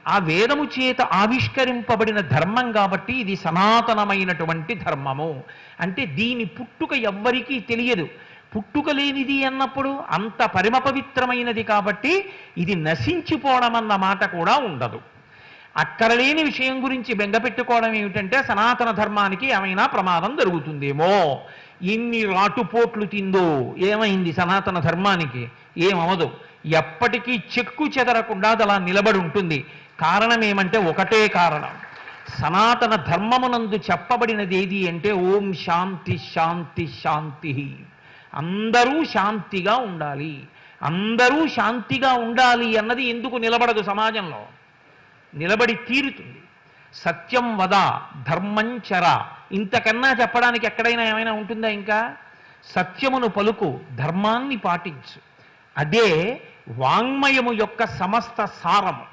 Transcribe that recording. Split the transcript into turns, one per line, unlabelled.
ఆ వేదము చేత ఆవిష్కరింపబడిన ధర్మం కాబట్టి ఇది సనాతనమైనటువంటి ధర్మము. అంటే దీని పుట్టుక ఎవ్వరికీ తెలియదు. పుట్టుక లేనిది అన్నప్పుడు అంత పరమపవిత్రమైనది కాబట్టి ఇది నశించిపోవడం అన్న మాట కూడా ఉండదు. అక్కడ లేని విషయం గురించి బెంగపెట్టుకోవడం ఏమిటంటే సనాతన ధర్మానికి ఏమైనా ప్రమాదం జరుగుతుందేమో. ఎన్ని రాటుపోట్లు తిందో ఏమైంది సనాతన ధర్మానికి? ఏమవదు. ఎప్పటికీ చెక్కు చెదరకుండా అది అలా నిలబడి ఉంటుంది. కారణం ఏమంటే ఒకటే కారణం. సనాతన ధర్మమునందు చెప్పబడినది ఏది అంటే ఓం శాంతి శాంతి శాంతి. అందరూ శాంతిగా ఉండాలి. అందరూ శాంతిగా ఉండాలి అన్నది ఎందుకు నిలబడదు సమాజంలో? నిలబడి తీరుతుంది. సత్యం వద ధర్మంచర, ఇంతకన్నా చెప్పడానికి ఎక్కడైనా ఏమైనా ఉంటుందా? ఇంకా సత్యమును పలుకు, ధర్మాన్ని పాటించు. అదే వాంగ్మయము యొక్క సమస్త సారము.